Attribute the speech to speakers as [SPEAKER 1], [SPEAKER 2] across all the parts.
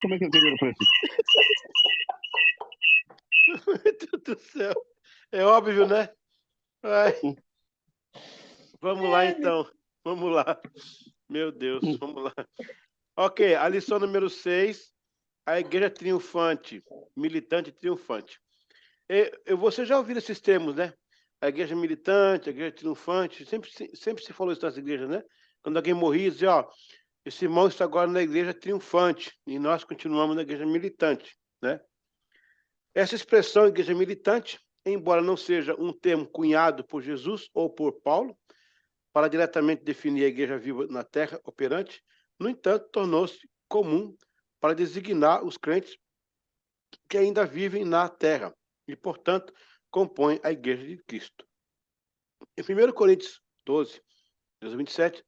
[SPEAKER 1] Como é que eu entenderam, Francisco?
[SPEAKER 2] Meu Deus do céu. É óbvio, né? Ai, vamos lá, então. Vamos lá. Meu Deus, vamos lá. Ok, a lição número 6, a igreja triunfante, militante triunfante. Você já ouviu esses termos, né? A igreja militante, a igreja triunfante, sempre se falou isso nas igrejas, né? Quando alguém morria, dizia, ó, esse irmão está agora na igreja triunfante, e nós continuamos na igreja militante, né? Essa expressão, igreja militante, embora não seja um termo cunhado por Jesus ou por Paulo, para diretamente definir a igreja viva na terra operante, no entanto, tornou-se comum para designar os crentes que ainda vivem na terra e, portanto, compõem a igreja de Cristo. Em 1 Coríntios 12, 27,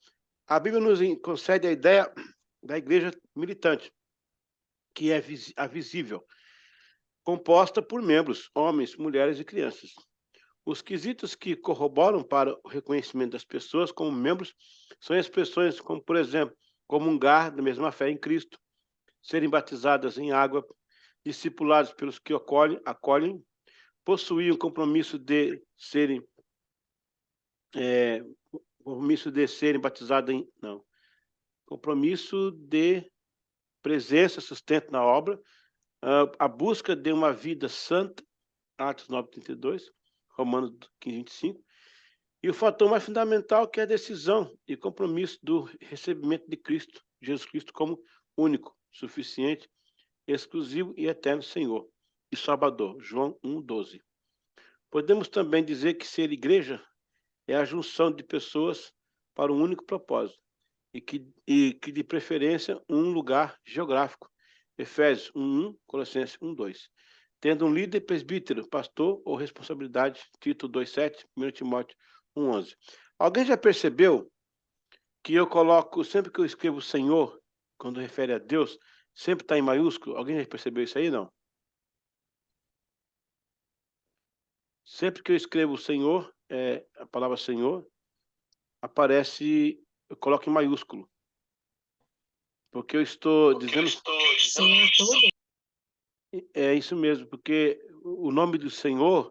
[SPEAKER 2] a Bíblia nos concede a ideia da igreja militante, que é a visível, composta por membros, homens, mulheres e crianças. Os quesitos que corroboram para o reconhecimento das pessoas como membros são expressões como, por exemplo, comungar da mesma fé em Cristo, serem batizadas em água, discipulados pelos que acolhem, possuir um compromisso de serem batizados em... Não. Compromisso de presença, sustento na obra, a busca de uma vida santa, Atos 9:32, Romanos 15:25, e o fator mais fundamental que é a decisão e compromisso do recebimento de Cristo, Jesus Cristo, como único, suficiente, exclusivo e eterno Senhor e Salvador. João 1:12. Podemos também dizer que ser igreja é a junção de pessoas para um único propósito e que de preferência um lugar geográfico. Efésios 1:1, Colossenses 1:2. Tendo um líder, presbítero, pastor ou responsabilidade, Tito 2:7, 1 Timóteo 1:11. Alguém já percebeu que eu coloco, sempre que eu escrevo Senhor, quando refere a Deus, sempre está em maiúsculo? Alguém já percebeu isso aí, não? Sempre que eu escrevo Senhor, a palavra Senhor, aparece, eu coloco em maiúsculo. Porque eu estou dizendo...
[SPEAKER 3] Senhor todo.
[SPEAKER 2] É isso mesmo, porque o nome do Senhor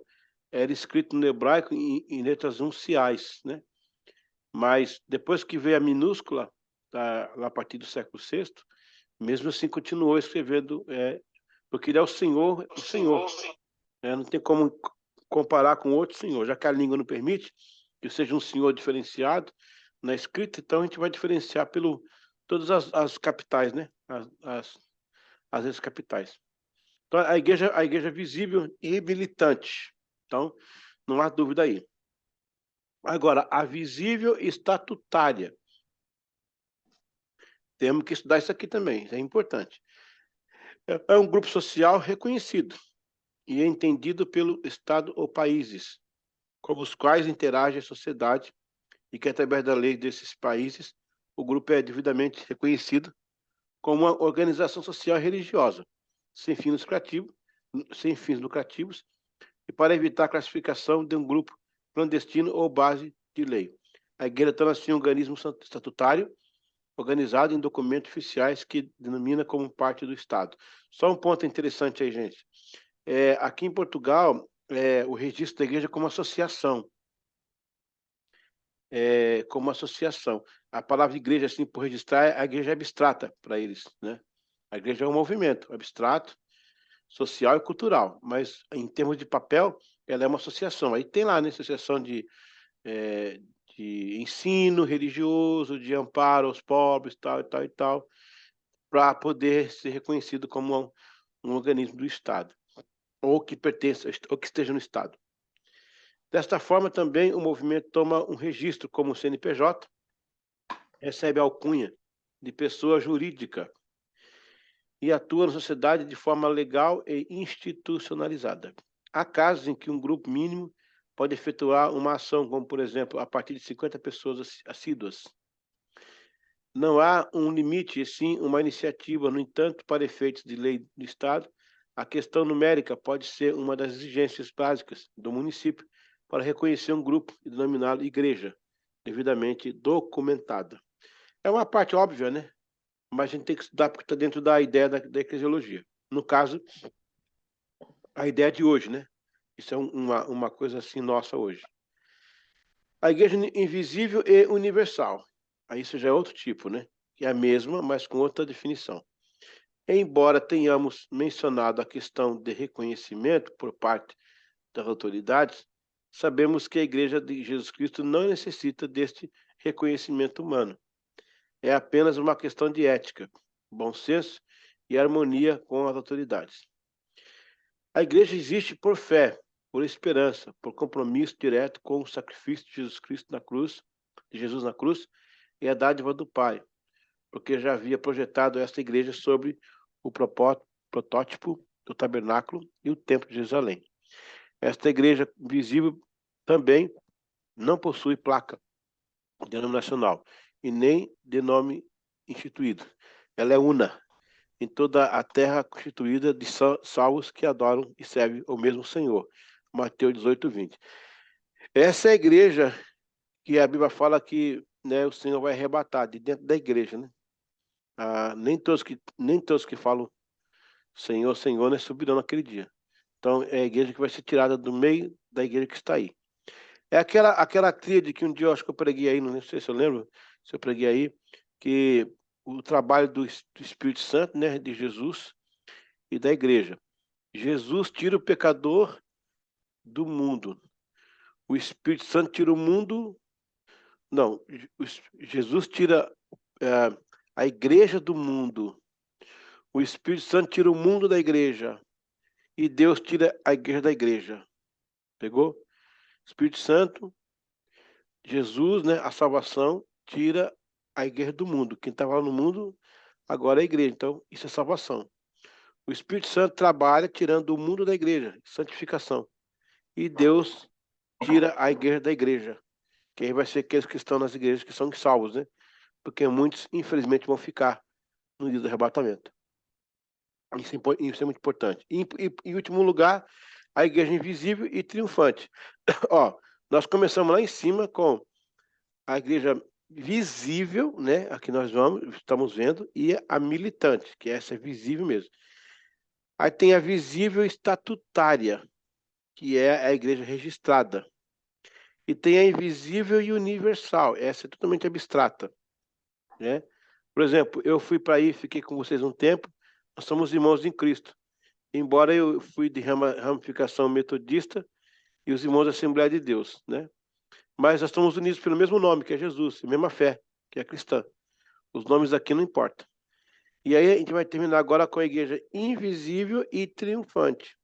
[SPEAKER 2] era escrito no hebraico em letras unciais, né? Mas depois que veio a minúscula, lá a partir do século VI, mesmo assim continuou escrevendo, porque ele é o Senhor, não tem como comparar com outro Senhor, já que a língua não permite que seja um Senhor diferenciado na escrita, então a gente vai diferenciar pelo todas as capitais, né? As vezes capitais. Então, a igreja visível e militante. Então, não há dúvida aí. Agora, a visível estatutária. Temos que estudar isso aqui também, isso é importante. É um grupo social reconhecido e entendido pelo Estado ou países, com os quais interage a sociedade e que, através da lei desses países, o grupo é devidamente reconhecido como uma organização social e religiosa, sem fins lucrativos, e para evitar a classificação de um grupo clandestino ou base de lei. A igreja torna-se um organismo estatutário, organizado em documentos oficiais que denomina como parte do Estado. Só um ponto interessante aí, gente. Aqui em Portugal, o registro da igreja é como associação. Como associação. A palavra igreja, assim, por registrar, a igreja é abstrata para eles, né? A igreja é um movimento abstrato, social e cultural, mas em termos de papel, ela é uma associação. Aí tem lá, né, associação de ensino religioso, de amparo aos pobres, tal e tal e tal, para poder ser reconhecido como um organismo do Estado, ou que pertença, ou que esteja no Estado. Desta forma, também, o movimento toma um registro como CNPJ, recebe a alcunha de pessoa jurídica e atua na sociedade de forma legal e institucionalizada. Há casos em que um grupo mínimo pode efetuar uma ação, como, por exemplo, a partir de 50 pessoas assíduas. Não há um limite, e sim uma iniciativa. No entanto, para efeitos de lei do Estado, a questão numérica pode ser uma das exigências básicas do município para reconhecer um grupo e denominá-lo igreja, devidamente documentada. É uma parte óbvia, né? mas a gente tem que estudar porque está dentro da ideia da eclesiologia. No caso, a ideia de hoje, né? Isso é uma coisa assim nossa hoje. A igreja invisível e universal. Aí isso já é outro tipo, né? Que é a mesma, mas com outra definição. Embora tenhamos mencionado a questão de reconhecimento por parte das autoridades, sabemos que a Igreja de Jesus Cristo não necessita deste reconhecimento humano. É apenas uma questão de ética, bom senso e harmonia com as autoridades. A Igreja existe por fé, por esperança, por compromisso direto com o sacrifício de Jesus Cristo na cruz, de Jesus na cruz, e a dádiva do Pai, porque já havia projetado esta igreja sobre o protótipo do tabernáculo e o templo de Jerusalém. Esta igreja visível também não possui placa denominacional e nem de nome instituído. Ela é una em toda a terra, constituída de salvos que adoram e servem o mesmo Senhor. Mateus 18, 20. Essa é a igreja que a Bíblia fala que, né, o Senhor vai arrebatar de dentro da igreja, né? Nem todos que falam Senhor, Senhor, né, subirão naquele dia. Então, é a igreja que vai ser tirada do meio da igreja que está aí. É aquela tríade que um dia eu acho que eu preguei aí, não sei se eu lembro, se eu preguei aí, que o trabalho do Espírito Santo, né, de Jesus e da igreja. Jesus tira o pecador do mundo. O Espírito Santo tira o mundo. Não, Jesus tira a igreja do mundo. O Espírito Santo tira o mundo da igreja. E Deus tira a igreja da igreja. Pegou? Espírito Santo, Jesus, né, a salvação, tira a igreja do mundo. Quem estava no mundo, agora é a igreja. Então, isso é salvação. O Espírito Santo trabalha tirando o mundo da igreja, santificação. E Deus tira a igreja da igreja. Que aí vai ser aqueles que estão nas igrejas que são salvos, né? Porque muitos, infelizmente, vão ficar no dia do arrebatamento. Isso é muito importante. E, em último lugar, a igreja invisível e triunfante. Ó, nós começamos lá em cima com a igreja visível, né? Aqui nós estamos vendo, e a militante, que essa é visível mesmo. Aí tem a visível estatutária, que é a igreja registrada. E tem a invisível e universal, essa é totalmente abstrata, né? Por exemplo, eu fui para aí, fiquei com vocês um tempo, nós somos irmãos em Cristo. Embora eu fui de ramificação metodista e os irmãos da Assembleia de Deus, né? Mas nós estamos unidos pelo mesmo nome, que é Jesus, a mesma fé, que é cristã. Os nomes aqui não importam. E aí a gente vai terminar agora com a igreja invisível e triunfante.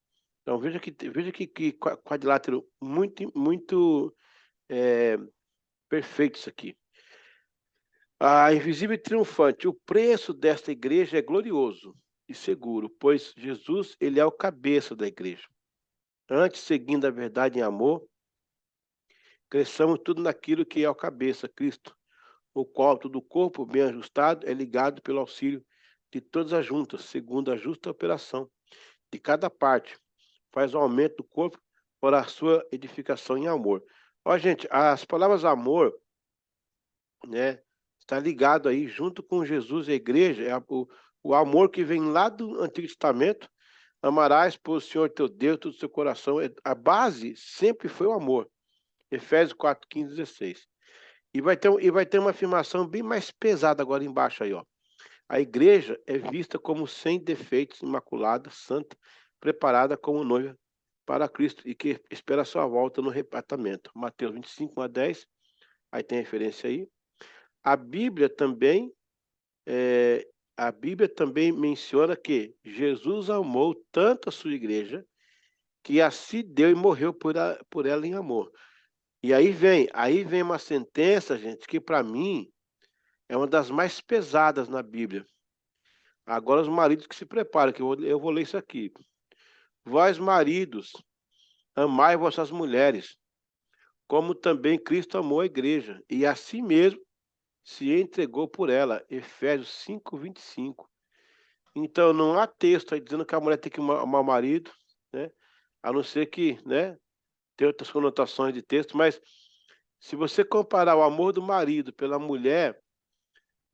[SPEAKER 2] Então veja que quadrilátero muito perfeito isso aqui. A invisível e triunfante. O preço desta igreja é glorioso e seguro, pois Jesus, ele é o cabeça da igreja. Antes, seguindo a verdade em amor, cresçamos tudo naquilo que é o cabeça, Cristo, o qual todo o corpo bem ajustado é ligado pelo auxílio de todas as juntas, segundo a justa operação de cada parte, faz o aumento do corpo para a sua edificação em amor. Ó, gente, as palavras amor, né, está ligado aí junto com Jesus e a igreja, o amor que vem lá do Antigo Testamento. Amarás por o Senhor teu Deus todo o seu coração. A base sempre foi o amor. Efésios 4, 15, 16. E vai ter uma afirmação bem mais pesada agora embaixo aí, ó. A igreja é vista como sem defeitos, imaculada, santa, preparada como noiva para Cristo e que espera a sua volta no arrebatamento. Mateus 25, 1 a 10. Aí tem referência aí. A Bíblia também menciona que Jesus amou tanto a sua igreja que assim deu e morreu por ela em amor. E aí vem uma sentença, gente, que para mim é uma das mais pesadas na Bíblia. Agora os maridos que se preparem, que eu vou ler isso aqui. Vós, maridos, amai vossas mulheres, como também Cristo amou a igreja, e assim mesmo se entregou por ela. Efésios 5, 25. Então, não há texto aí dizendo que a mulher tem que amar o marido, né? A não ser que, né, tem outras conotações de texto, mas se você comparar o amor do marido pela mulher,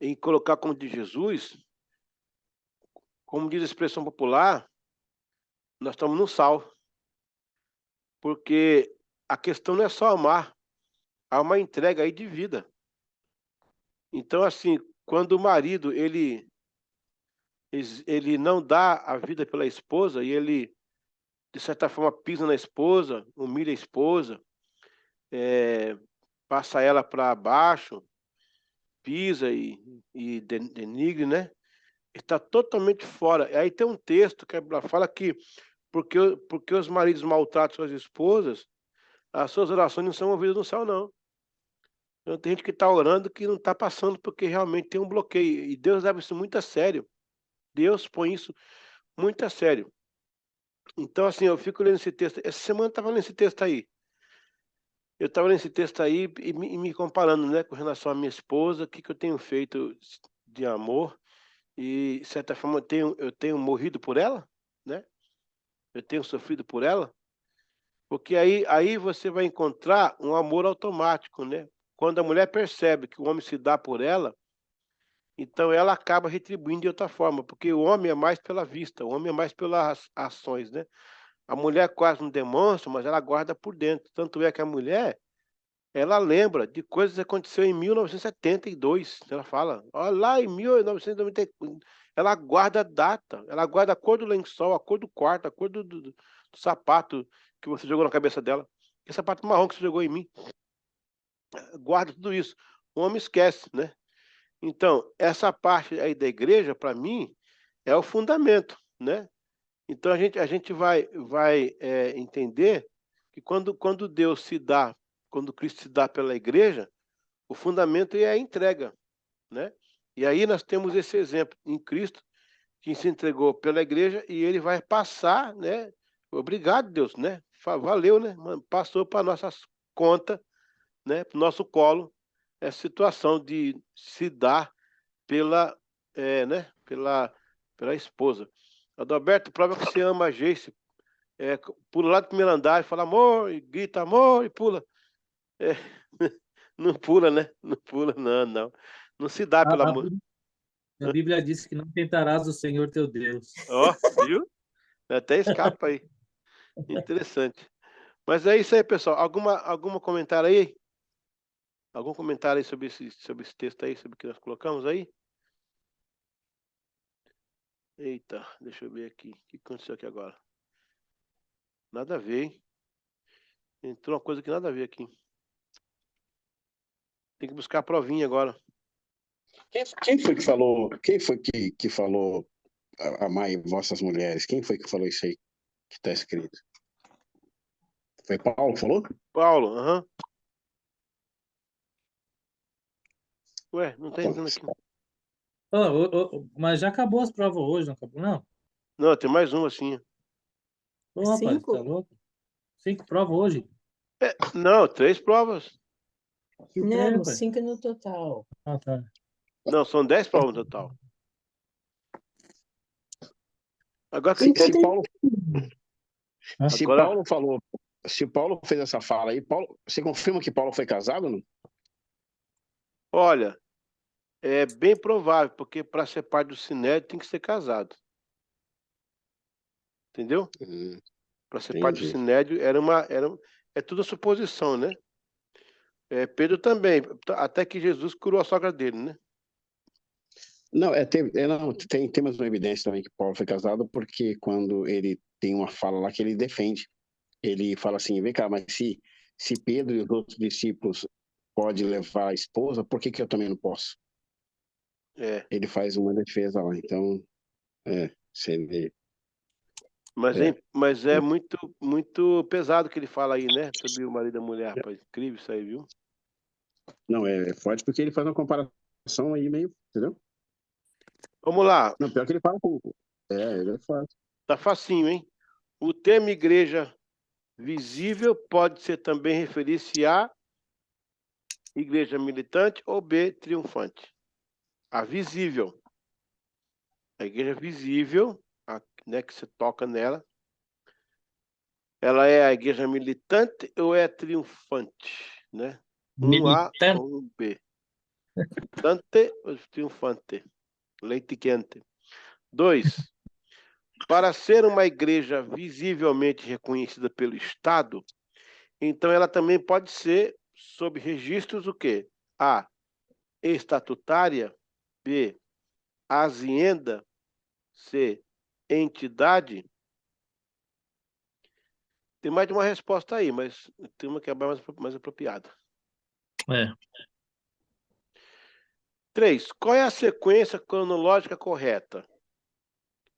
[SPEAKER 2] em colocar como de Jesus, como diz a expressão popular, nós estamos no sal. Porque a questão não é só amar, há uma entrega aí de vida. Então, assim, quando o marido ele não dá a vida pela esposa e ele, de certa forma, pisa na esposa, humilha a esposa, passa ela para baixo, pisa e denigre, né? Está totalmente fora. Aí tem um texto que fala que porque os maridos maltratam suas esposas, as suas orações não são ouvidas no céu, não. Então, tem gente que está orando que não está passando porque realmente tem um bloqueio. E Deus leva isso muito a sério. Deus põe isso muito a sério. Então, assim, eu fico lendo esse texto. Essa semana eu estava lendo esse texto aí. Eu estava lendo esse texto aí e me comparando, né, com relação à minha esposa, o que eu tenho feito de amor. E, de certa forma, eu tenho morrido por ela, né? Eu tenho sofrido por ela. Porque aí você vai encontrar um amor automático, né? Quando a mulher percebe que o homem se dá por ela, então ela acaba retribuindo de outra forma, porque o homem é mais pela vista, o homem é mais pelas ações, né? A mulher quase não demonstra, mas ela guarda por dentro. Tanto é que a mulher, ela lembra de coisas que aconteceu em 1972. Ela fala, olha lá em 1994. Ela guarda a data, ela guarda a cor do lençol, a cor do quarto, a cor do sapato que você jogou na cabeça dela. Que sapato marrom que você jogou em mim. Guarda tudo isso. O homem esquece, né? Então, essa parte aí da igreja, para mim, é o fundamento, né? Então, a gente vai entender que quando Deus se dá, quando Cristo se dá pela igreja, o fundamento é a entrega, né? E aí nós temos esse exemplo em Cristo, que se entregou pela igreja e ele vai passar, né? Obrigado, Deus, né? Valeu, né? Passou para nossas contas, né? Para o nosso colo, essa situação de se dar pela, né, pela esposa. Adalberto, prova que você ama a Geice. Pula lá do primeiro andar e fala amor, e grita amor e pula. É, não pula, né? Não pula, não, não. Não se dá
[SPEAKER 1] A,
[SPEAKER 2] pelo
[SPEAKER 1] a
[SPEAKER 2] amor.
[SPEAKER 1] Bí- a Bíblia diz que não tentarás o Senhor teu Deus.
[SPEAKER 2] Ó, viu? Até escapa aí. Interessante. Mas é isso aí, pessoal. Algum comentário aí? Algum comentário aí sobre esse texto aí, sobre o que nós colocamos aí? Eita, deixa eu ver aqui. O que aconteceu aqui agora? Nada a ver, hein? Entrou uma coisa que nada a ver aqui. Tem que buscar a provinha agora.
[SPEAKER 4] Quem foi que falou? Quem foi que falou amai vossas mulheres? Quem foi que falou isso aí que está escrito? Foi Paulo que falou?
[SPEAKER 2] Paulo, aham. Ué, não tá
[SPEAKER 4] Então,
[SPEAKER 2] entrando aqui.
[SPEAKER 1] Mas já acabou as provas hoje, não acabou? Não.
[SPEAKER 2] Não, tem mais uma assim.
[SPEAKER 1] Ô, rapaz, tá
[SPEAKER 3] 5?
[SPEAKER 1] louco? 5 provas hoje?
[SPEAKER 2] Não, 3 provas.
[SPEAKER 1] Que trem,
[SPEAKER 3] Não,
[SPEAKER 1] rapaz?
[SPEAKER 3] 5 no total.
[SPEAKER 1] Ah, tá.
[SPEAKER 2] Não, são 10 provas no total. Agora,
[SPEAKER 4] se,
[SPEAKER 3] Então
[SPEAKER 4] se
[SPEAKER 3] tem.
[SPEAKER 4] Paulo, se
[SPEAKER 2] agora,
[SPEAKER 4] Paulo falou, se Paulo fez essa fala aí, Paulo, você confirma que Paulo foi casado ou não?
[SPEAKER 2] olha, é bem provável, porque para ser parte do Sinédrio tem que ser casado. Entendeu? Para ser parte do
[SPEAKER 4] Entendi.
[SPEAKER 2] Sinédrio é tudo suposição, né? Pedro também, até que Jesus curou a sogra dele, né?
[SPEAKER 4] Não, não, tem mais uma evidência também que Paulo foi casado, porque quando ele tem uma fala lá que ele defende, ele fala assim, vem cá, mas se Pedro e os outros discípulos podem levar a esposa, por que eu também não posso?
[SPEAKER 2] É.
[SPEAKER 4] Ele faz uma defesa lá, então, se ele...
[SPEAKER 2] Mas é muito, muito pesado o que ele fala aí, né? Sobre o marido e a mulher, rapaz. Incrível isso aí, viu?
[SPEAKER 4] Não, é forte porque ele faz uma comparação aí meio, entendeu?
[SPEAKER 2] Vamos lá.
[SPEAKER 4] Não, pior que ele fala com... ele é forte.
[SPEAKER 2] Tá facinho, hein? O termo igreja visível pode ser também referir-se a igreja militante ou B, triunfante. A visível. A igreja visível, né, que você toca nela, ela é a igreja militante ou é triunfante, né? Um A
[SPEAKER 1] Militante.
[SPEAKER 2] ou um B. Tante ou triunfante? Leite quente. 2. Para ser uma igreja visivelmente reconhecida pelo Estado, então ela também pode ser sob registros o quê? A. Estatutária. B. Hacienda. C. Entidade. Tem mais de uma resposta aí, mas tem uma que é mais apropriada.
[SPEAKER 1] É.
[SPEAKER 2] 3. Qual é a sequência cronológica correta?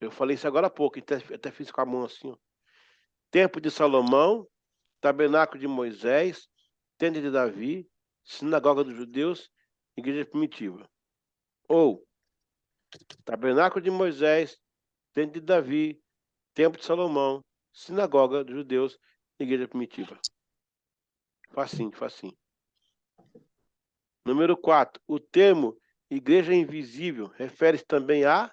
[SPEAKER 2] Eu falei isso agora há pouco, até fiz com a mão assim. Ó. Tempo de Salomão, Tabernáculo de Moisés, Tenda de Davi, Sinagoga dos Judeus, Igreja Primitiva. Ou Tabernáculo de Moisés, Tenda de Davi, Templo de Salomão, Sinagoga dos Judeus, Igreja Primitiva. Facinho, facinho. Número 4. O termo igreja invisível refere-se também à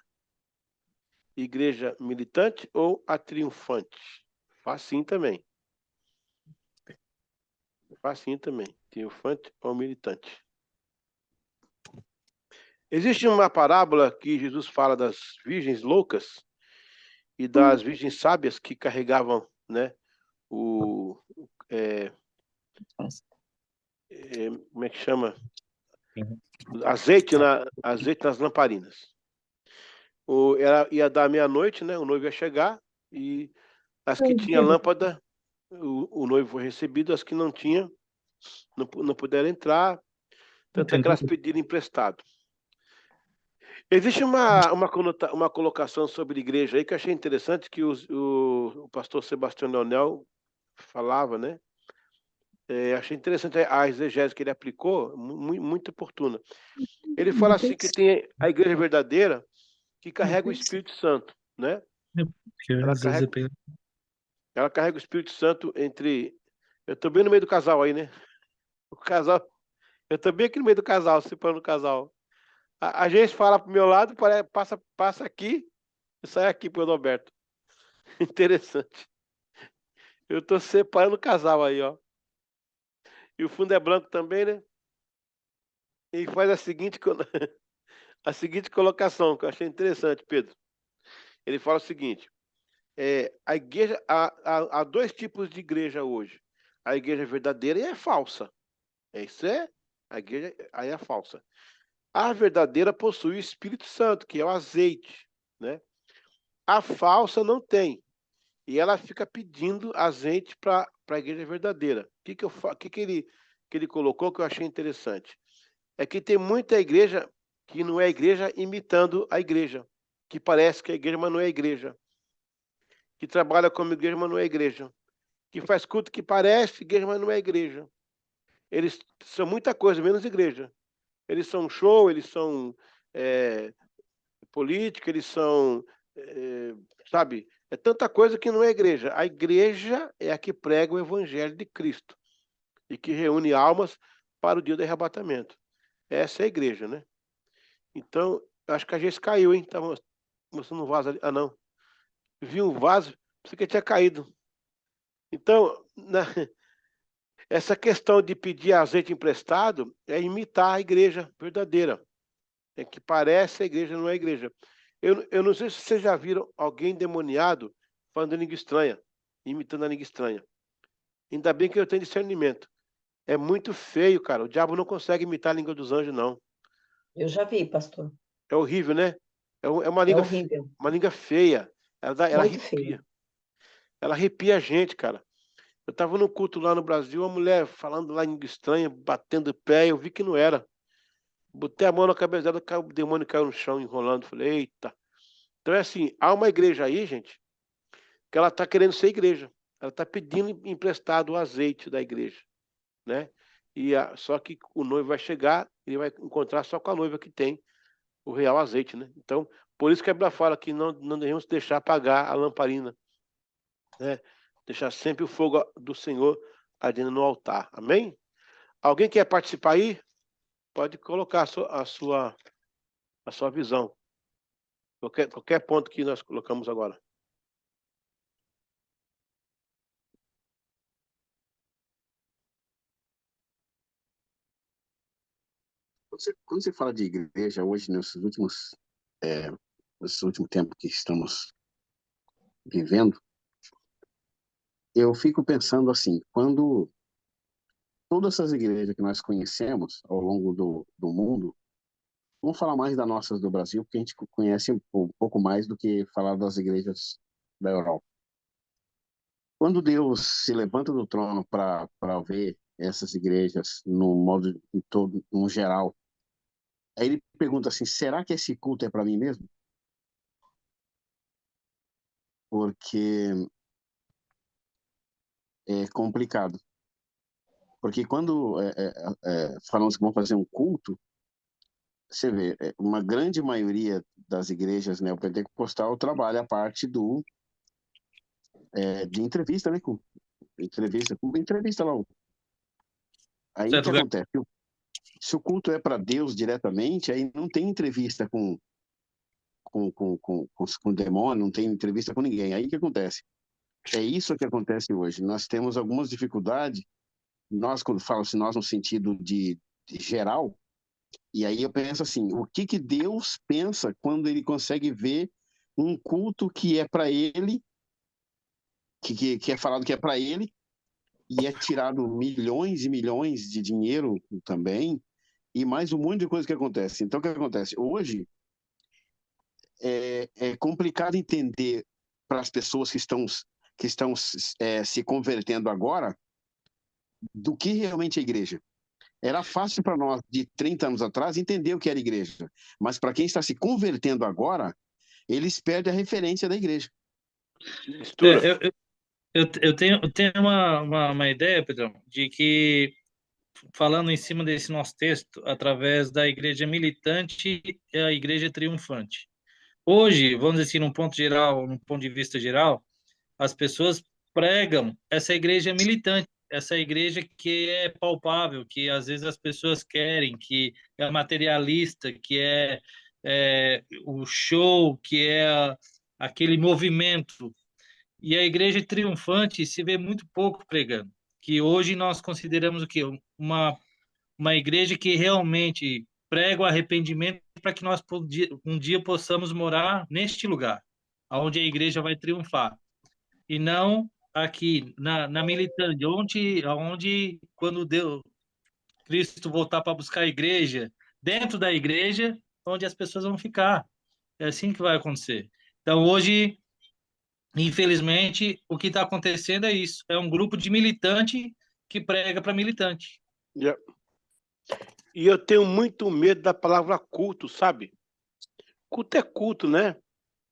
[SPEAKER 2] igreja militante ou à triunfante? Facinho também. Facinho também. Triunfante ou militante. Existe uma parábola que Jesus fala das virgens loucas e das virgens sábias que carregavam, né, o... como é que chama? Azeite nas lamparinas. Ia dar meia-noite, né? O noivo ia chegar e as que tinham lâmpada, o noivo foi recebido, as que não tinham, não puderam entrar, tanto é que elas pediram emprestado. Existe uma colocação sobre a igreja aí que eu achei interessante, que o pastor Sebastião Leonel falava, né? Achei interessante a exegese que ele aplicou, muito oportuna. Ele fala assim que tem a igreja verdadeira que carrega o Espírito Santo, né?
[SPEAKER 1] Porque às vezes
[SPEAKER 2] Ela carrega o Espírito Santo entre... Eu tô bem no meio do casal aí, né? O casal... Eu tô bem aqui no meio do casal, separando o casal. A gente fala pro meu lado, passa aqui e sai aqui pro Roberto. Interessante. Eu tô separando o casal aí, ó. E o fundo é branco também, né? E faz a seguinte, a seguinte colocação, que eu achei interessante, Pedro. Ele fala o seguinte: a igreja, há dois tipos de igreja hoje. A igreja verdadeira e a falsa. Isso é, a igreja aí é falsa. A verdadeira possui o Espírito Santo, que é o azeite, né? A falsa não tem. E ela fica pedindo azeite para a igreja verdadeira. Que ele colocou que eu achei interessante? É que tem muita igreja que não é igreja imitando a igreja, que parece que é igreja, mas não é igreja. Que trabalha como igreja, mas não é igreja. Que faz culto que parece igreja, mas não é igreja. Eles são muita coisa, menos igreja. Eles são show, eles são política, eles são, sabe, é tanta coisa que não é igreja. A igreja é a que prega o evangelho de Cristo e que reúne almas para o dia do arrebatamento. Essa é a igreja, né? Então, acho que a gente caiu, hein? Tava mostrando um vaso ali. Ah, não. Vi um vaso, pensei que tinha caído. Então, essa questão de pedir azeite emprestado é imitar a igreja verdadeira. É que parece a igreja, não é a igreja. Eu não sei se vocês já viram alguém endemoniado falando língua estranha, imitando a língua estranha. Ainda bem que eu tenho discernimento. É muito feio, cara. O diabo não consegue imitar a língua dos anjos, não.
[SPEAKER 3] Eu já vi, pastor.
[SPEAKER 2] É horrível, né? É
[SPEAKER 3] É horrível.
[SPEAKER 2] uma língua feia. Ela
[SPEAKER 3] Muito feio.
[SPEAKER 2] arrepia. Ela arrepia a gente, cara. Eu estava no culto lá no Brasil, uma mulher falando lá em língua estranha, batendo pé, eu vi que não era. Botei a mão na cabeça dela, o demônio caiu no chão, enrolando. Falei, eita. Então é assim, há uma igreja aí, gente, que ela está querendo ser igreja. Ela está pedindo emprestado o azeite da igreja, né? Só que o noivo vai chegar, ele vai encontrar só com a noiva que tem o real azeite, né? Então, por isso que a Bíblia fala que não devemos deixar apagar a lamparina, né? Deixar sempre o fogo do Senhor ardendo no altar. Amém? Alguém quer participar aí? Pode colocar a sua visão. Qualquer ponto que nós colocamos agora.
[SPEAKER 4] quando você fala de igreja hoje, nesse último tempo que estamos vivendo, eu fico pensando assim, quando todas essas igrejas que nós conhecemos ao longo do mundo, vamos falar mais das nossas do Brasil, porque a gente conhece um pouco mais do que falar das igrejas da Europa. Quando Deus se levanta do trono para ver essas igrejas no modo em todo, no geral, aí ele pergunta assim: será que esse culto é para mim mesmo? Porque é complicado. Porque quando falamos que vamos fazer um culto, você vê, uma grande maioria das igrejas neopentecostal trabalha a parte de entrevista, né? Entrevista lá. Aí o
[SPEAKER 1] Certo
[SPEAKER 4] que
[SPEAKER 1] lugar.
[SPEAKER 4] acontece? Se o culto é para Deus diretamente, aí não tem entrevista com o demônio, não tem entrevista com ninguém. Aí o que acontece? É isso que acontece hoje. Nós temos algumas dificuldades, nós, quando falo assim, nós no sentido de geral, e aí eu penso assim, o que Deus pensa quando ele consegue ver um culto que é para ele, que é falado que é para ele, e é tirado milhões e milhões de dinheiro também, e mais um monte de coisa que acontece. Então, o que acontece? Hoje, é complicado entender para as pessoas que estão se convertendo agora do que realmente é igreja. Era fácil para nós, de 30 anos atrás, entender o que era igreja. Mas para quem está se convertendo agora, eles perdem a referência da igreja.
[SPEAKER 2] Mistura.
[SPEAKER 1] Eu tenho uma ideia, Pedrão, de que, falando em cima desse nosso texto, através da igreja militante e a igreja triunfante. Hoje, vamos dizer assim, num ponto geral, num ponto de vista geral, as pessoas pregam essa igreja militante, essa igreja que é palpável, que às vezes as pessoas querem, que é materialista, que é o show, que é aquele movimento. E a igreja triunfante se vê muito pouco pregando, que hoje nós consideramos o quê? Uma igreja que realmente prega o arrependimento para que nós um dia possamos morar neste lugar, onde a igreja vai triunfar. E não aqui, na militância, onde quando Deus, Cristo voltar para buscar a igreja, dentro da igreja, onde as pessoas vão ficar. É assim que vai acontecer. Então, hoje, infelizmente, o que está acontecendo é isso. É um grupo de militante que prega para militante.
[SPEAKER 2] Yeah. E eu tenho muito medo da palavra culto, sabe? Culto é culto, né?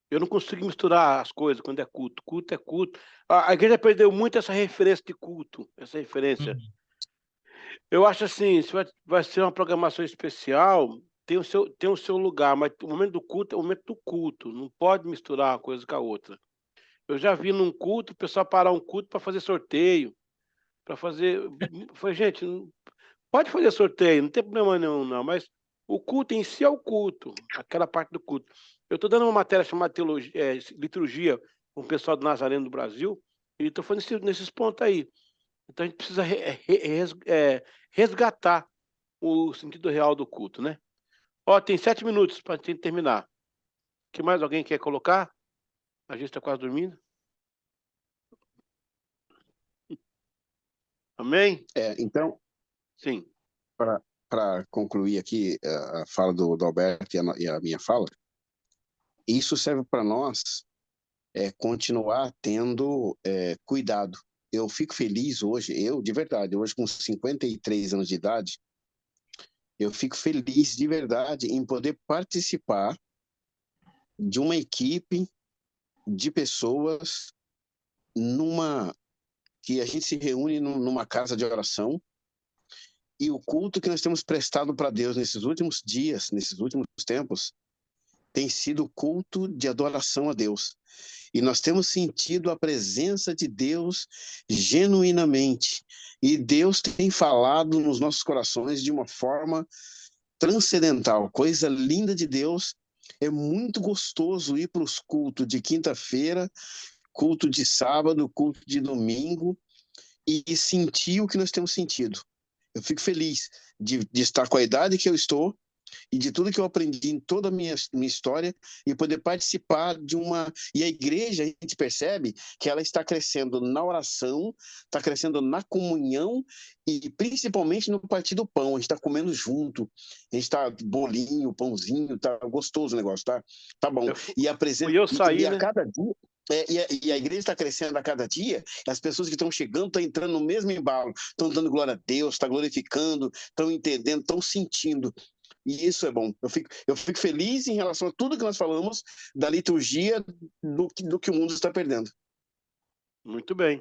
[SPEAKER 2] Eu não consigo misturar as coisas quando é culto. Culto é culto. A igreja perdeu muito essa referência de culto, essa referência. Eu acho assim, se vai ser uma programação especial, tem o seu lugar, mas o momento do culto é o momento do culto. Não pode misturar uma coisa com a outra. Eu já vi num culto o pessoal parar um culto para fazer sorteio, para fazer. Foi, gente, pode fazer sorteio, não tem problema nenhum, não, mas o culto em si é o culto, aquela parte do culto. Eu estou dando uma matéria chamada liturgia com o pessoal do Nazareno do Brasil, e estou falando nesses pontos aí. Então a gente precisa resgatar o sentido real do culto, né? Ó, tem 7 minutos para a gente terminar. O que mais alguém quer colocar? A gente está quase dormindo. Amém?
[SPEAKER 4] Então,
[SPEAKER 2] Sim.
[SPEAKER 4] para concluir aqui a fala do Alberto e a minha fala, isso serve para nós continuar tendo cuidado. Eu fico feliz hoje, de verdade, hoje com 53 anos de idade, eu fico feliz de verdade em poder participar de uma equipe de pessoas que a gente se reúne numa casa de oração, e o culto que nós temos prestado para Deus nesses últimos dias, nesses últimos tempos, tem sido culto de adoração a Deus. E nós temos sentido a presença de Deus genuinamente. E Deus tem falado nos nossos corações de uma forma transcendental, coisa linda de Deus. É muito gostoso ir para os cultos de quinta-feira, culto de sábado, culto de domingo, e sentir o que nós temos sentido. Eu fico feliz de estar com a idade que eu estou e de tudo que eu aprendi em toda a minha história e poder participar de uma... E a igreja, a gente percebe que ela está crescendo na oração, está crescendo na comunhão e principalmente no partir do pão. A gente está comendo junto, a gente está bolinho, pãozinho, tá gostoso o negócio, tá bom. E a presença...
[SPEAKER 2] E eu saí,
[SPEAKER 4] e a
[SPEAKER 2] né?
[SPEAKER 4] cada dia... E a igreja está crescendo a cada dia, as pessoas que estão chegando estão entrando no mesmo embalo, estão dando glória a Deus, estão glorificando, estão entendendo, estão sentindo. E isso é bom. Eu fico feliz em relação a tudo que nós falamos da liturgia do que o mundo está perdendo.
[SPEAKER 2] Muito bem.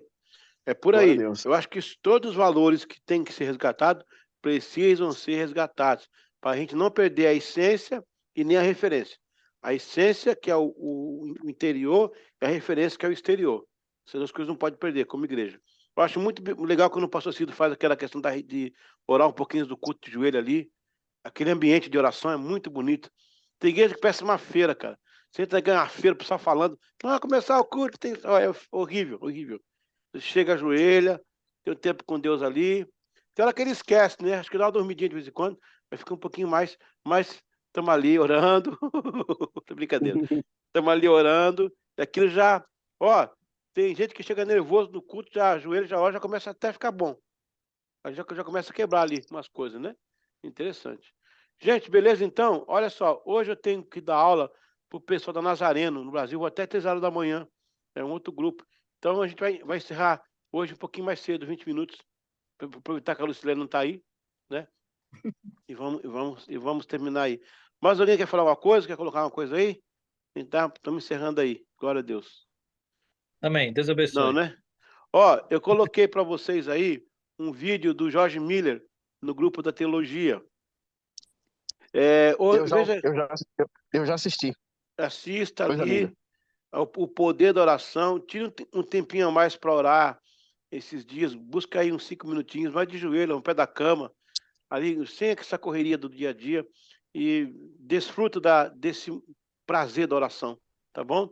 [SPEAKER 2] É por
[SPEAKER 4] Glória
[SPEAKER 2] aí.
[SPEAKER 4] a Deus.
[SPEAKER 2] Eu acho que todos os valores que têm que ser resgatados precisam ser resgatados, para a gente não perder a essência e nem a referência. A essência, que é o interior, e a referência, que é o exterior. Essas duas coisas não pode perder, como igreja. Eu acho muito legal quando o pastor Cido faz aquela questão de orar um pouquinho do culto de joelho ali. Aquele ambiente de oração é muito bonito. Tem igreja que parece uma feira, cara. Você entra ganhar uma feira, o pessoal falando, vai começar o culto, tem... é horrível, horrível. Você chega, ajoelha, tem um tempo com Deus ali. Tem hora que ele esquece, né? Acho que dá uma dormidinha de vez em quando, vai ficar um pouquinho mais, mas estamos ali orando. Tô brincadeira. Estamos ali orando, e aquilo já, ó, tem gente que chega nervoso no culto, já ajoelha, já ora, já começa até a ficar bom. Aí já começa a quebrar ali umas coisas, né? Interessante. Gente, beleza então? Olha só, hoje eu tenho que dar aula para o pessoal da Nazareno, no Brasil, vou até 3 horas da manhã. É um outro grupo. Então a gente vai encerrar hoje um pouquinho mais cedo, 20 minutos, para aproveitar que a Lucilene não está aí, né? E vamos terminar aí. Mas alguém quer falar uma coisa? Quer colocar uma coisa aí? Então, estamos encerrando aí. Glória a Deus.
[SPEAKER 1] Amém. Deus
[SPEAKER 2] Não,
[SPEAKER 1] abençoe.
[SPEAKER 2] né? Ó, eu coloquei para vocês aí um vídeo do George Miller no grupo da teologia. Veja,
[SPEAKER 4] Eu já assisti.
[SPEAKER 2] assista
[SPEAKER 4] Coisa
[SPEAKER 2] ali
[SPEAKER 4] linda.
[SPEAKER 2] o poder da oração. Tire um tempinho a mais para orar esses dias. Busca aí uns 5 minutinhos, vai de joelho, no pé da cama, ali, sem essa correria do dia a dia, e desfruta desse prazer da oração, tá bom?